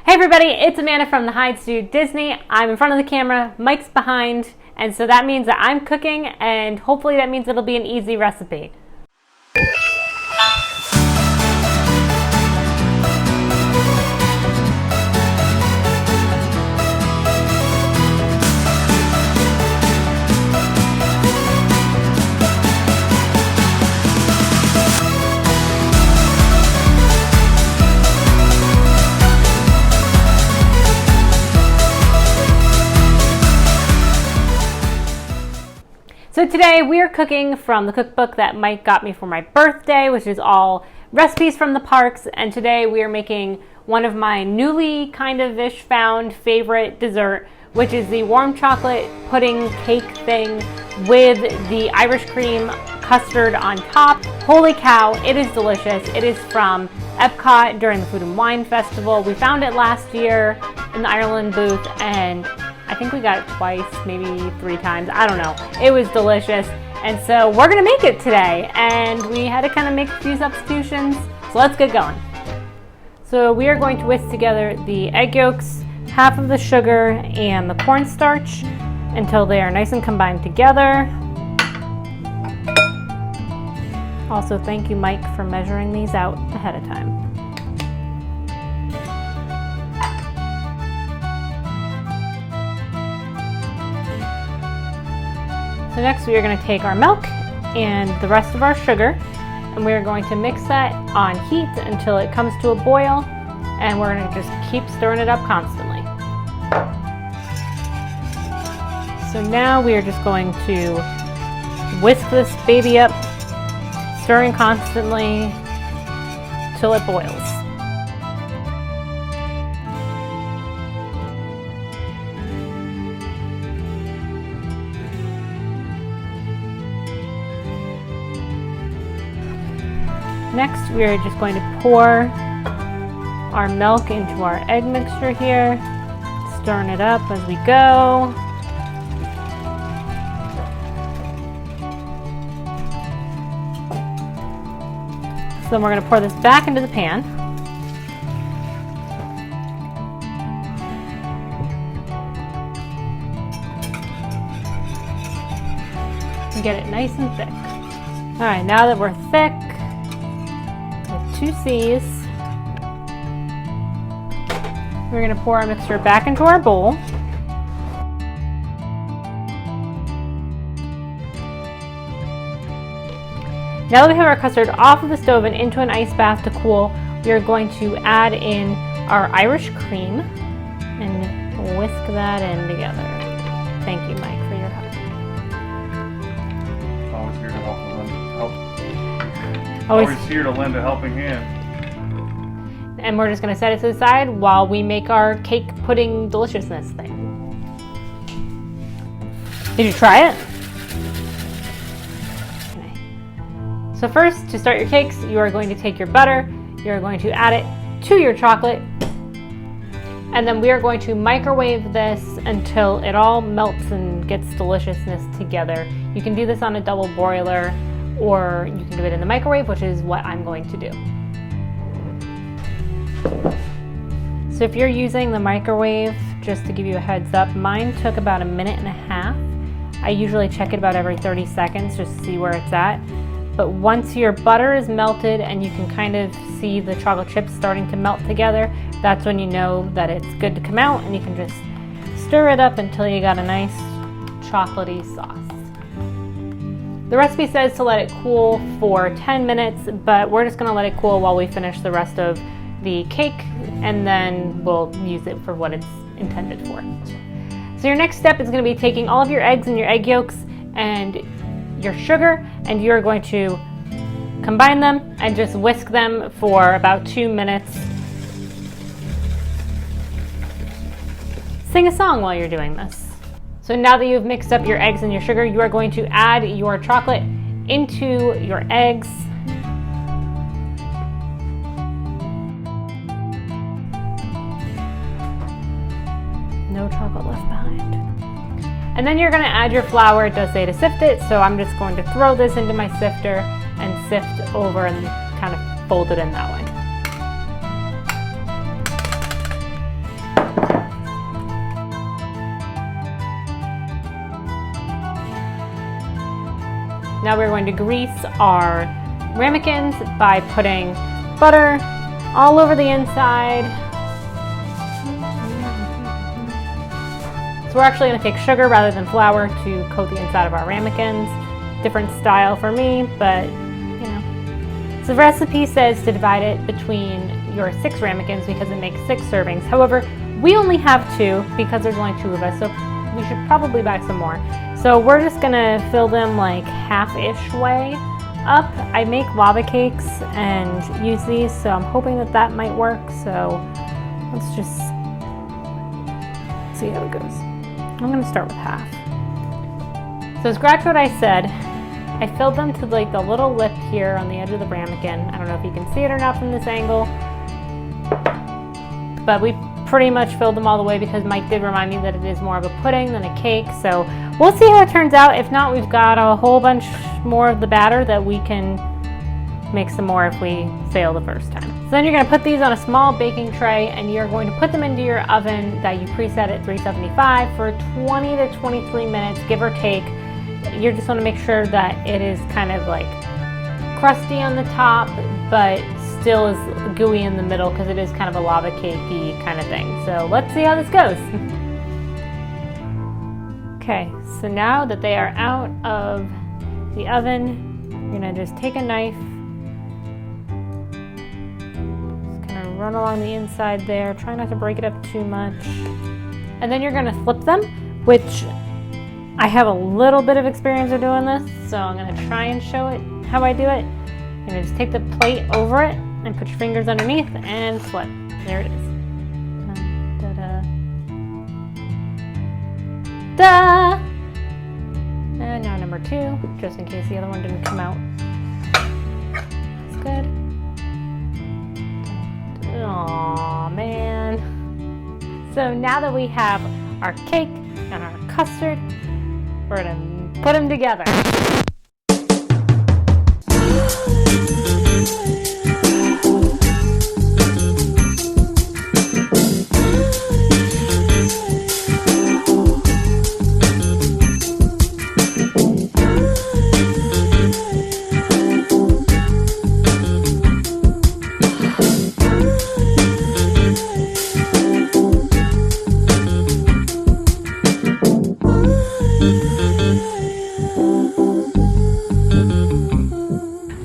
Hey everybody, it's Amanda from Deliciously Disney. I'm in front of the camera, Mike's behind, and so that means that I'm cooking, and hopefully that means it'll be an easy recipe. So today we are cooking from the cookbook that Mike got me for my birthday, which is all recipes from the parks. And today we are making one of my newly kind-of-ish found favorite dessert, which is the warm chocolate pudding cake thing with the Irish cream custard on top. Holy cow, it is delicious. It is from EPCOT during the Food and Wine Festival. We found it last year in the Ireland booth, and I think we got it twice, maybe 3 times. I don't know. It was delicious. And so we're gonna make it today. And we had to kind of make a few substitutions. So let's get going. So we are going to whisk together the egg yolks, half of the sugar, and the cornstarch until they are nice and combined together. Also, thank you, Mike, for measuring these out ahead of time. So next we are going to take our milk and the rest of our sugar, and we are going to mix that on heat until it comes to a boil, and we're going to just keep stirring it up constantly. So now we are just going to whisk this baby up, stirring constantly till it boils. Next, we are just going to pour our milk into our egg mixture here, stirring it up as we go. So then we're going to pour this back into the pan. And get it nice and thick. All right, now that we're thick, 2 C's. We're going to pour our mixture back into our bowl. Now that we have our custard off of the stove and into an ice bath to cool, we are going to add in our Irish cream and whisk that in together. Thank you, Mike, for your help. Always here to help. Always here to lend a helping hand. And we're just going to set it to the side while we make our cake pudding deliciousness thing. Did you try it? Okay. So first, to start your cakes, you are going to take your butter, you are going to add it to your chocolate, and then we are going to microwave this until it all melts and gets deliciousness together. You can do this on a double broiler, or you can do it in the microwave, which is what I'm going to do. So if you're using the microwave, just to give you a heads up, mine took about 1.5 minutes. I usually check it about every 30 seconds just to see where it's at. But once your butter is melted and you can kind of see the chocolate chips starting to melt together, that's when you know that it's good to come out, and you can just stir it up until you got a nice chocolatey sauce. The recipe says to let it cool for 10 minutes, but we're just going to let it cool while we finish the rest of the cake, and then we'll use it for what it's intended for. So your next step is going to be taking all of your eggs and your egg yolks and your sugar, and you're going to combine them and just whisk them for about 2 minutes. Sing a song while you're doing this. So now that you've mixed up your eggs and your sugar, you are going to add your chocolate into your eggs. No chocolate left behind. And then you're going to add your flour. It does say to sift it, so I'm just going to throw this into my sifter and sift over and kind of fold it in that way. Now we're going to grease our ramekins by putting butter all over the inside. So we're actually going to take sugar rather than flour to coat the inside of our ramekins. Different style for me, but you know. So the recipe says to divide it between your 6 ramekins because it makes 6 servings. However, we only have 2 because there's only 2 of us, so we should probably buy some more. So we're just gonna fill them like half-ish way up. I make lava cakes and use these, so I'm hoping that that might work. So let's just see how it goes. I'm gonna start with half. So scratch what I said. I filled them to like the little lip here on the edge of the ramekin. I don't know if you can see it or not from this angle, but we pretty much filled them all the way because Mike did remind me that it is more of a pudding than a cake. So we'll see how it turns out. If not, we've got a whole bunch more of the batter that we can make some more if we fail the first time. So then you're going to put these on a small baking tray and you're going to put them into your oven that you preset at 375 for 20 to 23 minutes, give or take. You just want to make sure that it is kind of like crusty on the top, but still is gooey in the middle because it is kind of a lava cakey kind of thing. So let's see how this goes. Okay, so now that they are out of the oven, you're going to just take a knife, just kind of run along the inside there, try not to break it up too much, and then you're going to flip them, which I have a little bit of experience of doing this, so I'm going to try and show it how I do it. You're going to just take the plate over it and put your fingers underneath and flip. There it is. Da-da. Da! And now number 2, just in case the other one didn't come out. That's good. Aw, man. So now that we have our cake and our custard, we're going to put them together.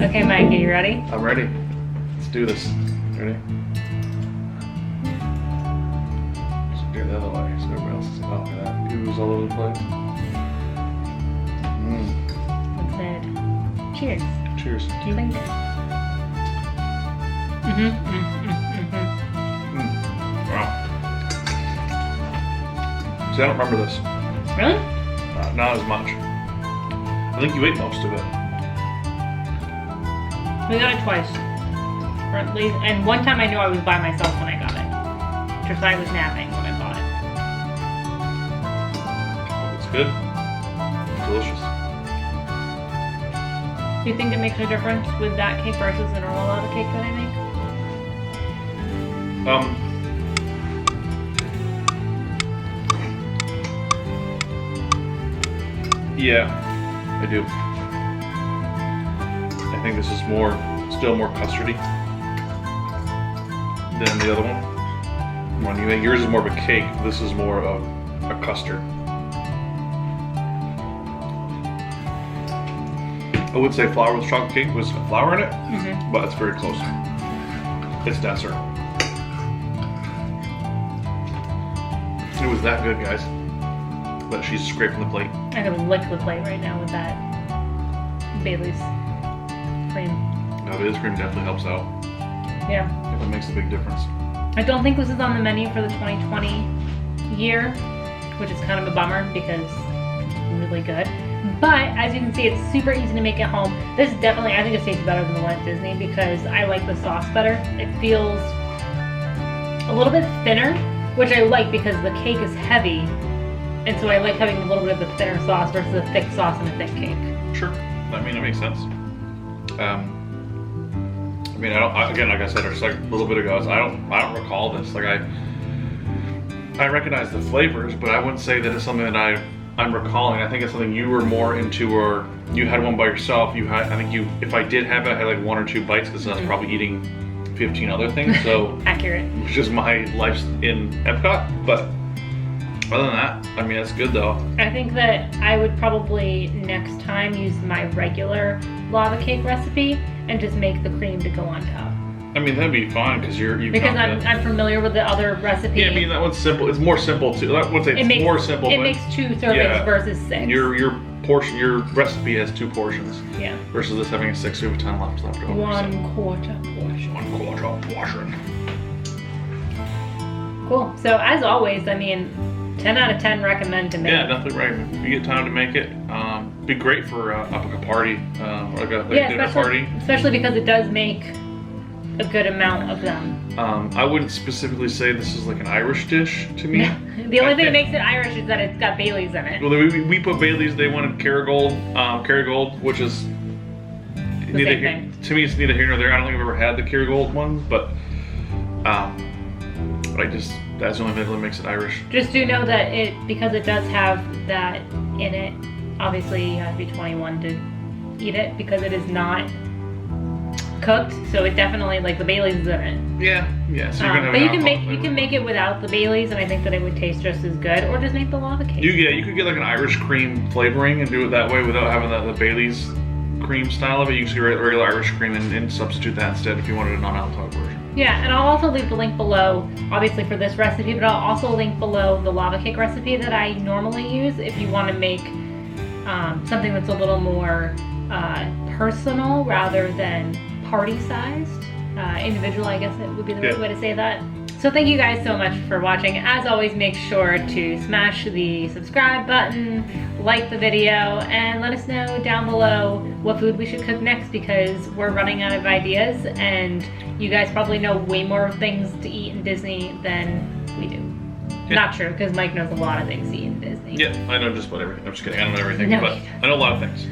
Okay, Mike, are you ready? I'm ready. Let's do this. Ready? Just do it the other way so everybody else is off of that. Ooze all over the place. That's it. Cheers. Cheers. Do you like it? Wow. See, I don't remember this. Really? Not as much. I think you ate most of it. We got it twice. Or at least, and one time I knew I was by myself when I got it. Josiah was napping when I bought it. It's good. Delicious. Do you think it makes a difference with that cake versus the normal lava cake that I make? Yeah, I do. I think this is still more custardy than the other one. When you make yours is more of a cake, this is more of a custard. I would say flour with chocolate cake was flour in it, but it's very close. It's denser. It was that good, guys. But she's scraping the plate. I could lick the plate right now with that Bailey's cream. No, Bailey's cream definitely helps out. Yeah. It makes a big difference. I don't think this is on the menu for the 2020 year, which is kind of a bummer because it's really good. But as you can see, it's super easy to make at home. This definitely, I think it tastes better than the one at Disney because I like the sauce better. It feels a little bit thinner, which I like because the cake is heavy. And so I like having a little bit of a thinner sauce versus a thick sauce and a thick cake. Sure. I mean, it makes sense. I mean, again, like I said just like a little bit ago, I don't recall this. Like I recognize the flavors, but I wouldn't say that it's something that I I'm recalling, I think it's something you were more into, or you had one by yourself. You had, I think you, if I did have it, I had like 1 or 2 bites because I was probably eating 15 other things. So accurate. Which is my life in EPCOT. But other than that, I mean, that's good though. I think that I would probably next time use my regular lava cake recipe and just make the cream to go on top. I mean, that'd be fine because because I'm familiar with the other recipe. Yeah, I mean that one's simple. It's more simple too. I would say it's more simple. It makes 2 servings versus 6. Your portion, your recipe has 2 portions. Yeah. Versus this having a 6, we have 10 left over. 1/4 portion. 1/4 portion. Cool. So as always, I mean, 10 out of 10 recommend to make. Yeah, definitely right. If you get time to make it, be great for like a party, like a dinner party. Especially because it does make a good amount of them. I wouldn't specifically say this is like an Irish dish to me. The only thing that makes it Irish is that it's got Baileys in it. Well, we put Baileys. They wanted Kerrygold, which is neither here. To me, it's neither here nor there. I don't think I've ever had the Kerrygold ones, but that's the only thing that makes it Irish. Just do know that because it does have that in it. Obviously, you have to be 21 to eat it because it is not cooked, so it definitely, like, the Baileys is in it. Yeah. So you're gonna have but you can make it without the Baileys, and I think that it would taste just as good. Or just make the lava cake. You could get like an Irish cream flavoring and do it that way without having the Baileys cream style of it. You can just get regular Irish cream and substitute that instead if you wanted a non-alcoholic version. Yeah, and I'll also leave the link below, obviously for this recipe, but I'll also link below the lava cake recipe that I normally use if you want to make something that's a little more personal rather than party-sized. Individual, I guess it would be the right way to say that. So thank you guys so much for watching. As always, make sure to smash the subscribe button, like the video, and let us know down below what food we should cook next because we're running out of ideas and you guys probably know way more things to eat in Disney than we do. Yeah. Not true, because Mike knows a lot of things to eat in Disney. Yeah, I know just about everything. I'm just kidding, I don't know everything, No, but I know a lot of things.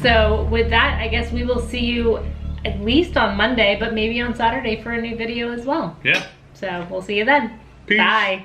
So with that, I guess we will see you at least on Monday, but maybe on Saturday for a new video as well. Yeah. So we'll see you then. Peace. Bye.